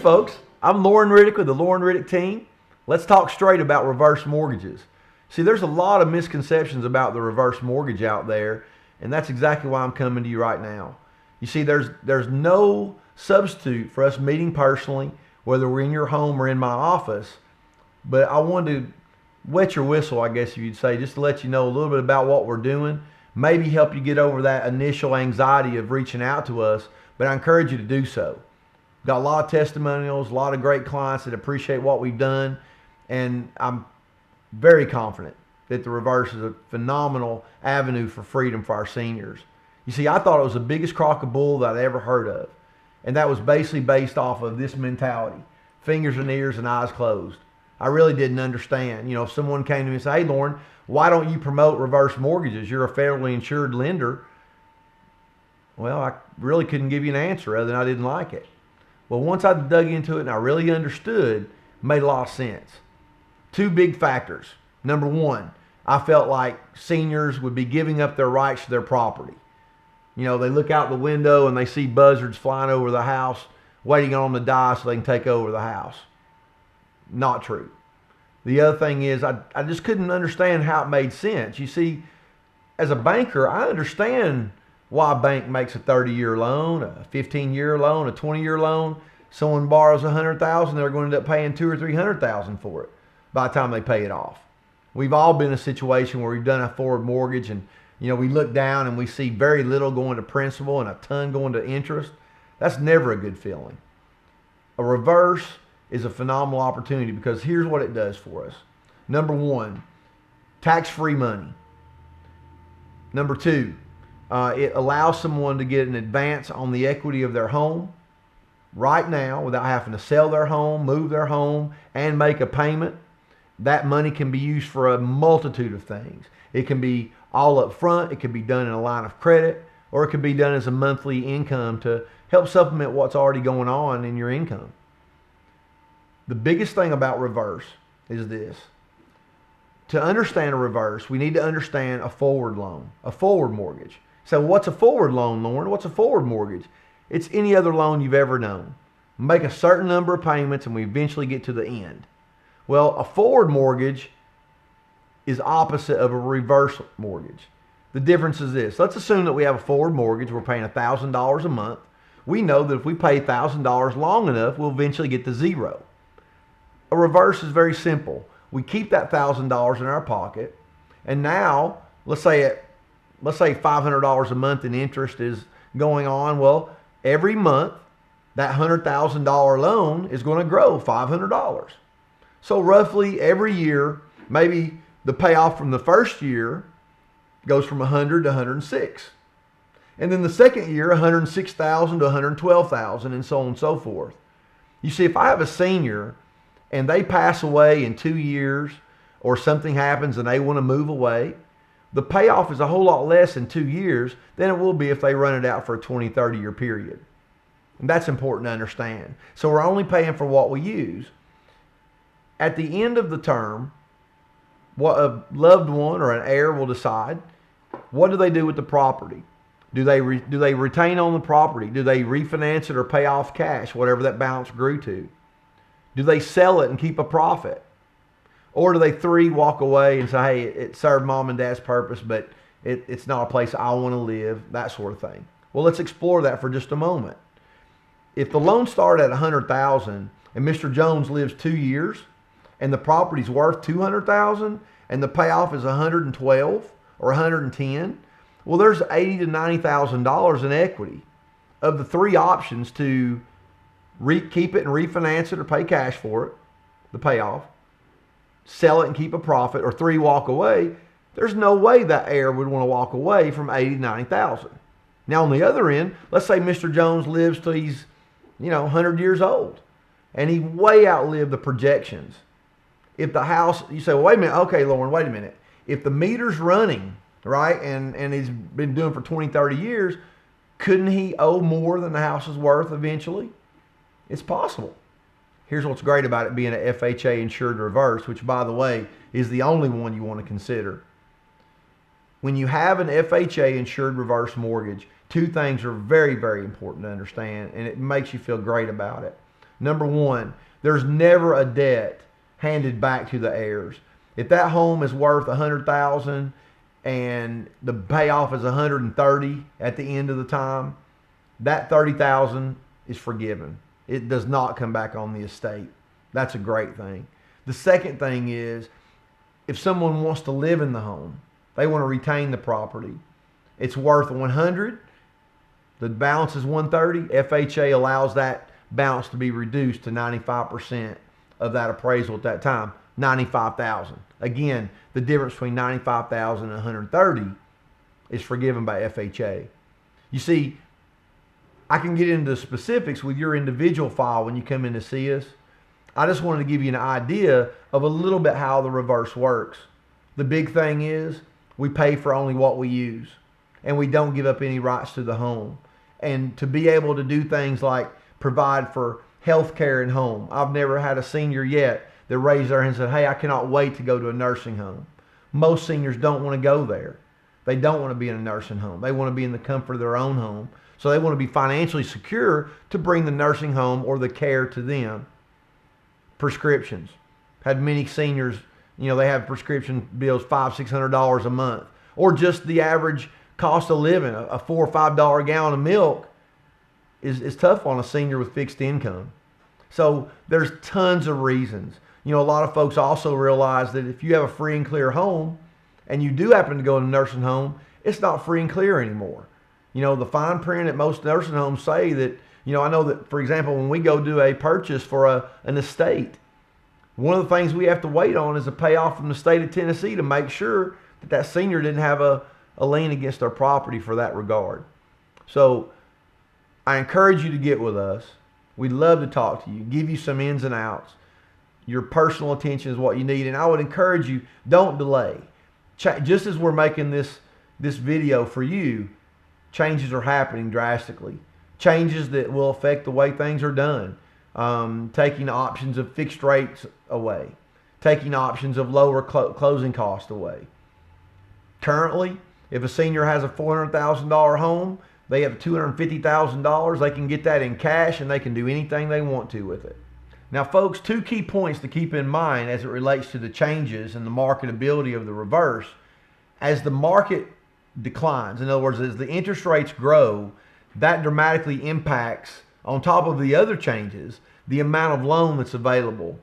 folks, I'm Loren Riddick with the Loren Riddick team. Let's talk straight about reverse mortgages. See, there's a lot of misconceptions about the reverse mortgage out there, and that's exactly why I'm coming to you right now. You see, there's no substitute for us meeting personally, whether we're in your home or in my office, but I wanted to wet your whistle, I guess you'd say, just to let you know a little bit about what we're doing, maybe help you get over that initial anxiety of reaching out to us, but I encourage you to do so. Got a lot of testimonials, a lot of great clients that appreciate what we've done, and I'm very confident that the reverse is a phenomenal avenue for freedom for our seniors. You see, I thought it was the biggest crock of bull that I'd ever heard of, and that was basically based off of this mentality: fingers and ears and eyes closed. I really didn't understand. You know, if someone came to me and said, "Hey, Loren, why don't you promote reverse mortgages? You're a federally insured lender." Well, I really couldn't give you an answer other than I didn't like it. Well, once I dug into it and I really understood, it made a lot of sense. Two big factors. Number one, I felt like seniors would be giving up their rights to their property. You know, they look out the window and they see buzzards flying over the house, waiting on them to die so they can take over the house. Not true. The other thing is I just couldn't understand how it made sense. You see, as a banker, I understand why a bank makes a 30-year loan, a 15-year loan, a 20-year loan. Someone borrows $100,000, they're going to end up paying $200,000 or $300,000 for it by the time they pay it off. We've all been in a situation where we've done a forward mortgage and, you know, we look down and we see very little going to principal and a ton going to interest. That's never a good feeling. A reverse is a phenomenal opportunity because here's what it does for us. Number one, tax-free money. Number two, it allows someone to get an advance on the equity of their home right now without having to sell their home, move their home, and make a payment. That money can be used for a multitude of things. It can be all up front, it can be done in a line of credit, or it can be done as a monthly income to help supplement what's already going on in your income. The biggest thing about reverse is this. To understand a reverse, we need to understand a forward loan, a forward mortgage. So what's a forward loan, Loren? What's a forward mortgage? It's any other loan you've ever known. Make a certain number of payments and we eventually get to the end. Well, a forward mortgage is opposite of a reverse mortgage. The difference is this. Let's assume that we have a forward mortgage. We're paying $1,000 a month. We know that if we pay $1,000 long enough, we'll eventually get to zero. A reverse is very simple. We keep that $1,000 in our pocket, and now let's say $500 a month in interest is going on. Well, every month that $100,000 loan is going to grow $500. So roughly every year, maybe the payoff from the first year goes from 100 to 106. And then the second year, 106,000 to 112,000, and so on and so forth. You see, if I have a senior and they pass away in 2 years, or something happens and they want to move away, the payoff is a whole lot less in 2 years than it will be if they run it out for a 20, 30-year period. And that's important to understand. So we're only paying for what we use. At the end of the term, what a loved one or an heir will decide, what do they do with the property? Do they retain on the property? Do they refinance it or pay off cash, whatever that balance grew to? Do they sell it and keep a profit? Or do they walk away and say, hey, it served mom and dad's purpose, but it's not a place I want to live, that sort of thing. Well, let's explore that for just a moment. If the loan started at $100,000 and Mr. Jones lives 2 years and the property's worth $200,000 and the payoff is $112 or $110, well, there's $80,000 to $90,000 in equity. Of the three options to keep it and refinance it or pay cash for it, the payoff, sell it and keep a profit, or 3, walk away, there's no way that heir would want to walk away from $80,000 to $90,000. Now on the other end, let's say Mr. Jones lives till he's 100 years old and he way outlived the projections. If the house, you say, well, wait a minute, okay, Loren, wait a minute. If the meter's running, right, and he's been doing for 20, 30 years, couldn't he owe more than the house is worth eventually? It's possible. Here's what's great about it being an FHA insured reverse, which, by the way, is the only one you want to consider. When you have an FHA insured reverse mortgage, two things are very, very important to understand, and it makes you feel great about it. Number one, there's never a debt handed back to the heirs. If that home is worth $100,000 and the payoff is $130 at the end of the time, that $30,000 is forgiven. It does not come back on the estate. That's a great thing. The second thing is, if someone wants to live in the home, they want to retain the property, it's worth $100, the balance is $130, FHA allows that balance to be reduced to 95% of that appraisal at that time, $95,000. Again, the difference between $95,000 and $130 is forgiven by FHA. You see, I can get into specifics with your individual file when you come in to see us. I just wanted to give you an idea of a little bit how the reverse works. The big thing is we pay for only what we use, and we don't give up any rights to the home. And to be able to do things like provide for health care in home. I've never had a senior yet that raised their hand and said, hey, I cannot wait to go to a nursing home. Most seniors don't want to go there. They don't want to be in a nursing home. They want to be in the comfort of their own home. So they want to be financially secure to bring the nursing home or the care to them. Prescriptions. Had many seniors, they have prescription bills $500, $600 a month. Or just the average cost of living, a $4 or $5 gallon of milk is tough on a senior with fixed income. So there's tons of reasons. A lot of folks also realize that if you have a free and clear home and you do happen to go in a nursing home, it's not free and clear anymore. The fine print at most nursing homes say that, I know that, for example, when we go do a purchase for an estate, one of the things we have to wait on is a payoff from the state of Tennessee to make sure that that senior didn't have a lien against their property for that regard. So I encourage you to get with us. We'd love to talk to you, give you some ins and outs. Your personal attention is what you need. And I would encourage you, don't delay. Just as we're making this video for you, changes are happening drastically. Changes that will affect the way things are done. Taking options of fixed rates away. Taking options of lower closing costs away. Currently, if a senior has a $400,000 home, they have $250,000, they can get that in cash and they can do anything they want to with it. Now folks, two key points to keep in mind as it relates to the changes and the marketability of the reverse. As the market declines, in other words, as the interest rates grow, that dramatically impacts, on top of the other changes, the amount of loan that's available.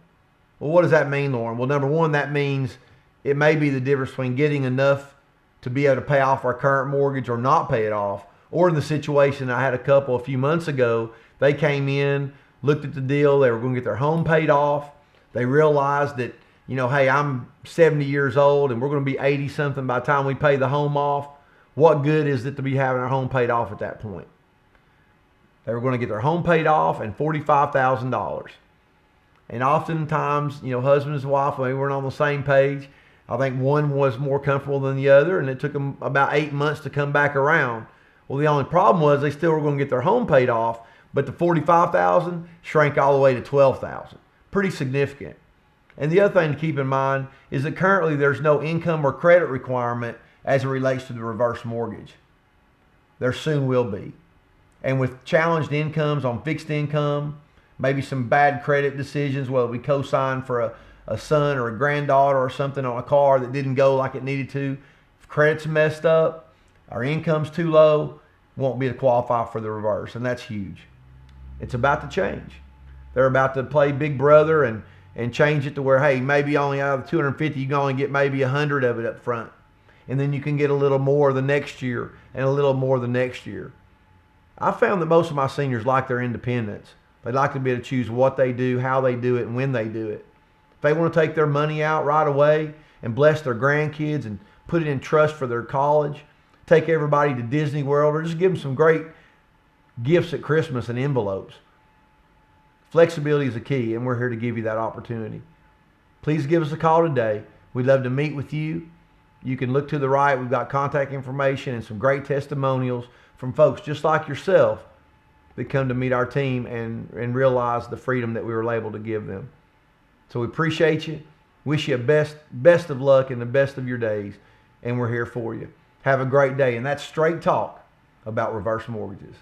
Well, what does that mean, Loren? Well, number one, that means it may be the difference between getting enough to be able to pay off our current mortgage or not pay it off. Or in the situation I had a couple a few months ago, they came in, looked at the deal, they were going to get their home paid off. They realized that, hey, I'm 70 years old and we're going to be 80 something by the time we pay the home off. What good is it to be having our home paid off at that point? They were going to get their home paid off and $45,000. And oftentimes, husband and wife, they weren't on the same page. I think one was more comfortable than the other, and it took them about 8 months to come back around. Well, the only problem was they still were going to get their home paid off, but the $45,000 shrank all the way to $12,000. Pretty significant. And the other thing to keep in mind is that currently there's no income or credit requirement as it relates to the reverse mortgage. There soon will be. And with challenged incomes on fixed income, maybe some bad credit decisions, whether we co-sign for a son or a granddaughter or something on a car that didn't go like it needed to, if credit's messed up, our income's too low, won't be able to qualify for the reverse, and that's huge. It's about to change. They're about to play Big Brother and change it to where, hey, maybe only out of the 250, you can only get maybe 100 of it up front. And then you can get a little more the next year and a little more the next year. I found that most of my seniors like their independence. They like to be able to choose what they do, how they do it, and when they do it. If they want to take their money out right away and bless their grandkids and put it in trust for their college, take everybody to Disney World, or just give them some great gifts at Christmas and envelopes. Flexibility is a key, and we're here to give you that opportunity. Please give us a call today. We'd love to meet with you. You can look to the right. We've got contact information and some great testimonials from folks just like yourself that come to meet our team and realize the freedom that we were able to give them. So we appreciate you. Wish you best of luck in the best of your days, and we're here for you. Have a great day. And that's straight talk about reverse mortgages.